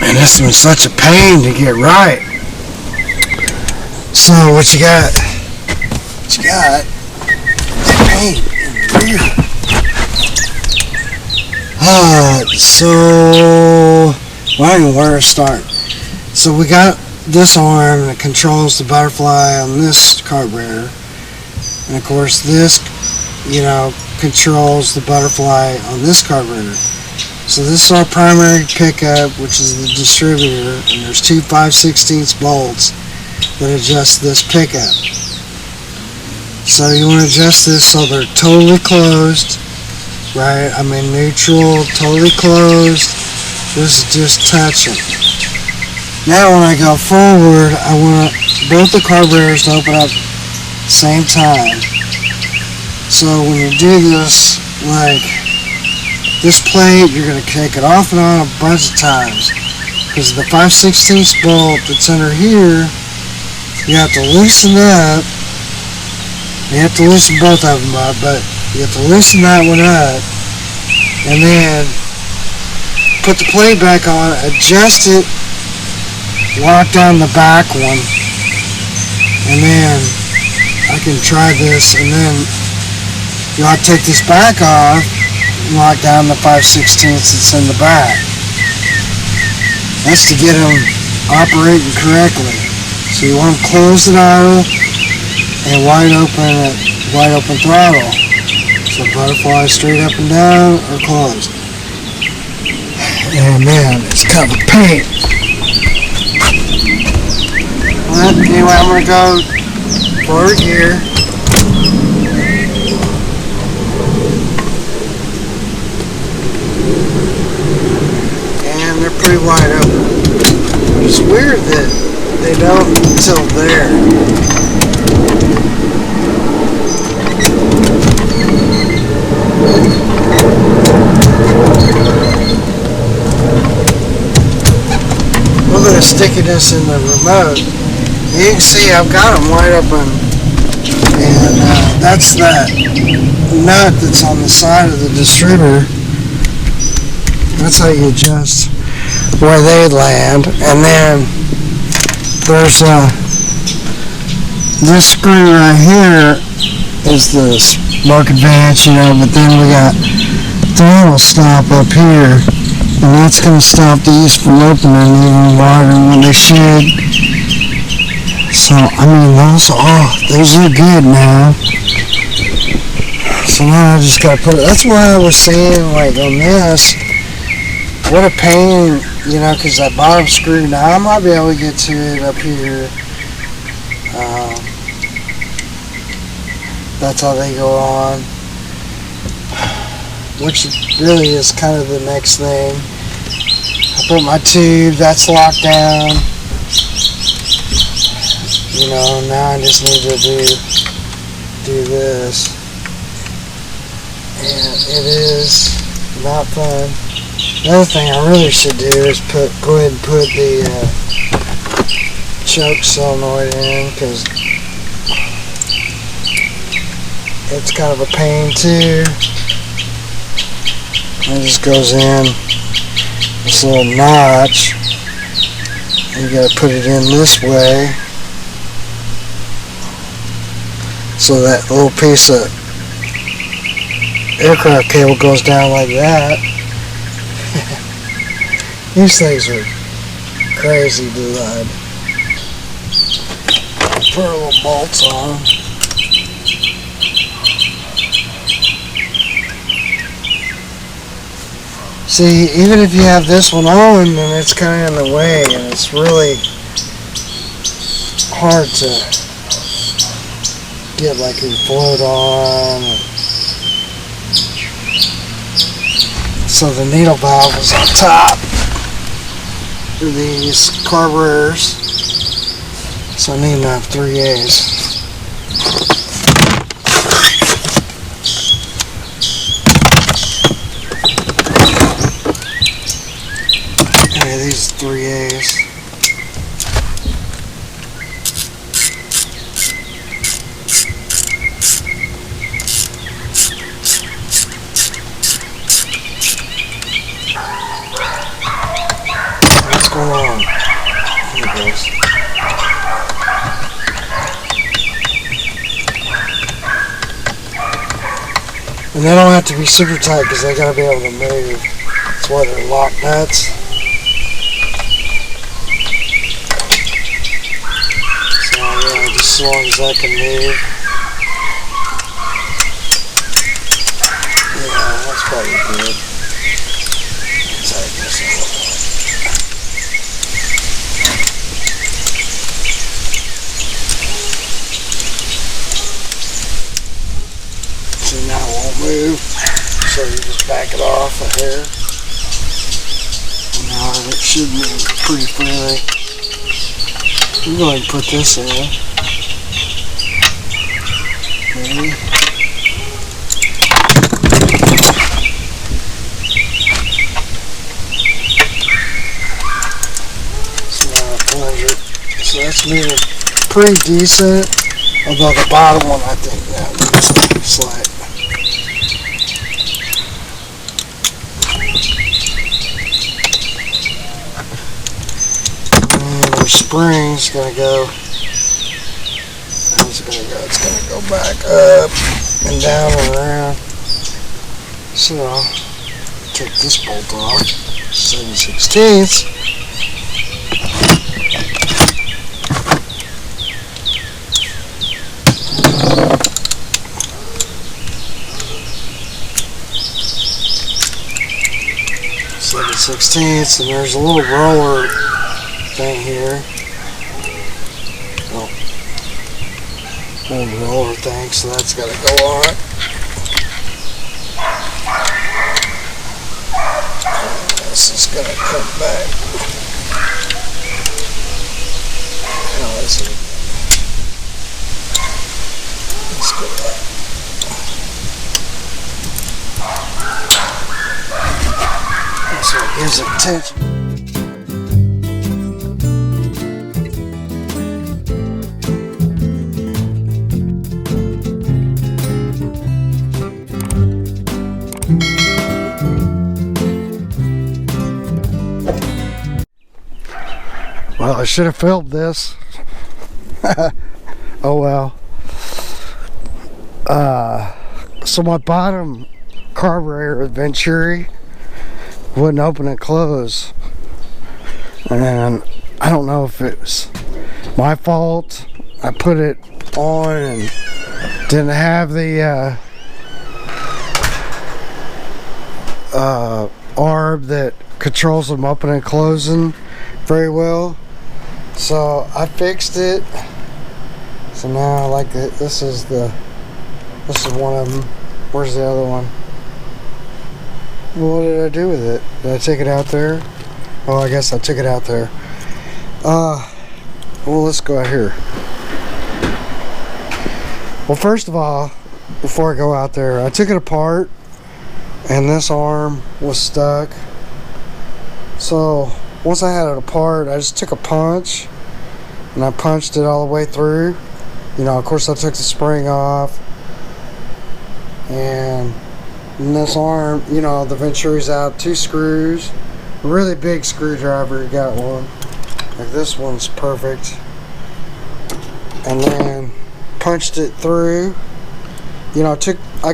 And this one's such a pain to get right. So what you got? What you got? Pain in the rear. So well, I don't know where to start. So we got this arm that controls the butterfly on this carburetor, and of course this, controls the butterfly on this carburetor. So this is our primary pickup, which is the distributor, and there's two 5/16 bolts that adjust this pickup. So you want to adjust this so they're totally closed, right? I mean neutral, totally closed. This is just touching. Now when I go forward, I want both the carburetors to open up at the same time. So when you do this, like this plate, you're going to take it off and on a bunch of times. Because the 5/16 bolt that's under here, you have to loosen up. You have to loosen both of them up, but you have to loosen that one up. And then put the plate back on, adjust it, lock down the back one. And then I can try this, and then you'll have to take this back off, lock down the 5/16 that's in the back. That's to get them operating correctly. So you want to close the throttle and wide open throttle. So butterfly straight up and down or closed. And man, it's kind of a pain. But anyway, I'm going to go forward gear. They're pretty wide open. It's weird that they don't until there. A little bit of stickiness in the remote. You can see I've got them wide open, and that's that nut that's on the side of the distributor. That's how you adjust where they land. And then there's this screw right here is the smoke advance, but then we got throttle stop up here, and that's going to stop these from opening even wider than they should. So I mean those are good now. So now I just gotta put it. That's why I was saying, like, on this, what a pain, because that bottom screw, now I might be able to get to it up here. That's how they go on, which really is kind of the next thing. I put my tube, that's locked down. Now I just need to do this. And it is not fun. Another thing I really should do is go ahead and put the choke solenoid in, because it's kind of a pain too. It just goes in this little notch. You gotta put it in this way, so that little piece of aircraft cable goes down like that. These things are crazy blood. Put our little bolts on. See, even if you have this one on, then it's kind of in the way, and it's really hard to get like a float on. So the needle valve is on top of these carburetors. So I need to have 3A's. Okay, these 3A's. Come on. Here it goes. And they don't have to be super tight because they gotta be able to move. That's why they're lock nuts. So yeah, just as long as I can move. Yeah, that's probably good. So now it won't move. So you just back it off a hair. And now it should move pretty freely. I'm going to put this in. Okay. So now I plunge it. So that's moving pretty decent. Although the bottom one I think that moves slight. Spring's gonna go. How's it gonna go? It's gonna go back up and down and around. So I'll take this bolt off. 7/16. And there's a little roller thing here. Oh, little roller thing, so that's got to go on. This is going to come back. How is it? Let's go back. So it gives it tension. Well, I should have filmed this. Oh well. So my bottom carburetor with Mercury wouldn't open and close, and I don't know if it was my fault. I put it on and didn't have the arb that controls them opening and closing very well. So I fixed it. So now I like it. This is one of them. Where's the other one? What did I do with it? Did I take it out there? Oh, I guess I took it out there. Well, let's go out here. Well, first of all, before I go out there, I took it apart and this arm was stuck. So once I had it apart, I just took a punch and I punched it all the way through. You know, of course I took the spring off, and this arm, you know, the Venturi's out, 2 screws, a really big screwdriver, you got one. Like this one's perfect. And then punched it through. You know, I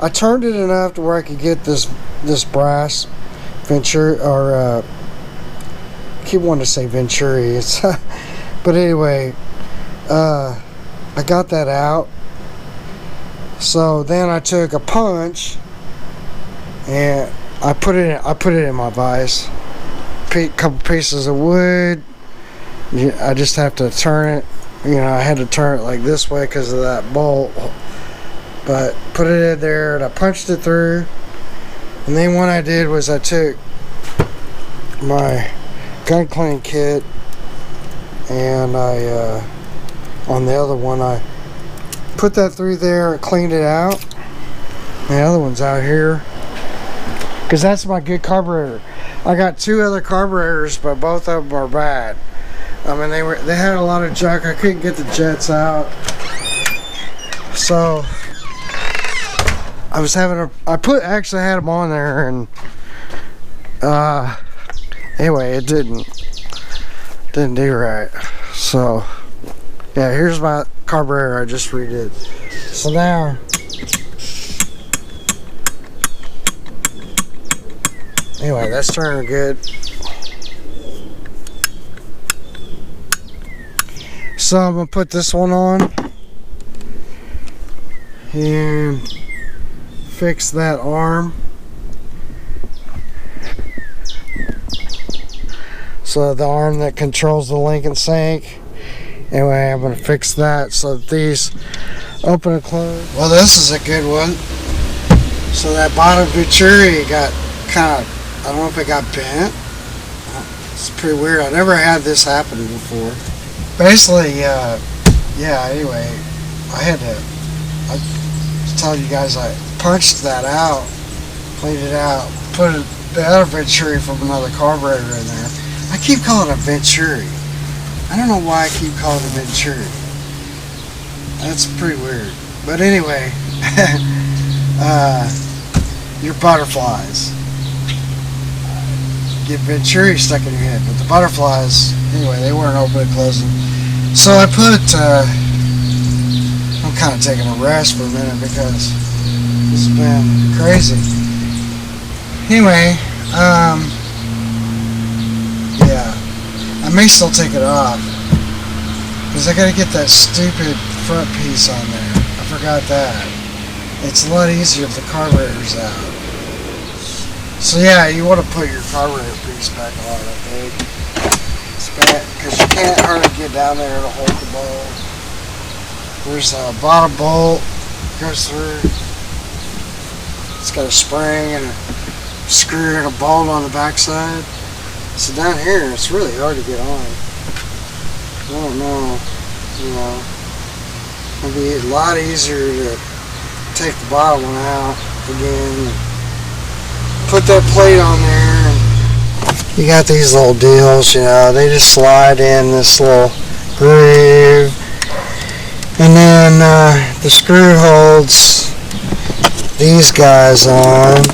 turned it enough to where I could get this brass Venturi, or I keep wanting to say Venturi. It's but anyway, I got that out. So then I took a punch and I put it in my vise. Couple pieces of wood. I just have to turn it. You know, I had to turn it like this way because of that bolt. But put it in there and I punched it through. And then what I did was I took my gun clean kit and I on the other one I put that through there and cleaned it out. The other one's out here because that's my good carburetor. I got 2 other carburetors, but both of them are bad. I mean, they had a lot of junk. I couldn't get the jets out, so I was having I actually had them on there, and Anyway, it didn't do right. So yeah, here's my carburetor I just redid. So now, anyway, that's turning good. So I'm gonna put this one on and fix that arm. So the arm that controls the link and sync. Anyway, I'm going to fix that so that these open and close. Well, this is a good one. So that bottom Mercury got kind of, I don't know if it got bent. It's pretty weird. I never had this happen before. Basically, yeah, anyway, I was telling you guys I punched that out, cleaned it out, put the other Mercury from another carburetor in there. I keep calling it a Mercury. I don't know why I keep calling it a Mercury. That's pretty weird. But anyway, your butterflies. Get Mercury stuck in your head, but the butterflies, anyway, they weren't open and closing. So I put, I'm kind of taking a rest for a minute because this has been crazy. Anyway, yeah, I may still take it off because I gotta get that stupid front piece on there. I forgot that. It's a lot easier if the carburetor's out. So yeah, you want to put your carburetor piece back on, I think. It's bad because you can't hardly get down there to hold the bolt. There's a bottom bolt goes through. It's got a spring and a screw and a bolt on the backside. So down here, it's really hard to get on. I don't know, you know, it'd be a lot easier to take the bottom one out again, put that plate on there. You got these little deals, you know, they just slide in this little groove, and then the screw holds these guys on.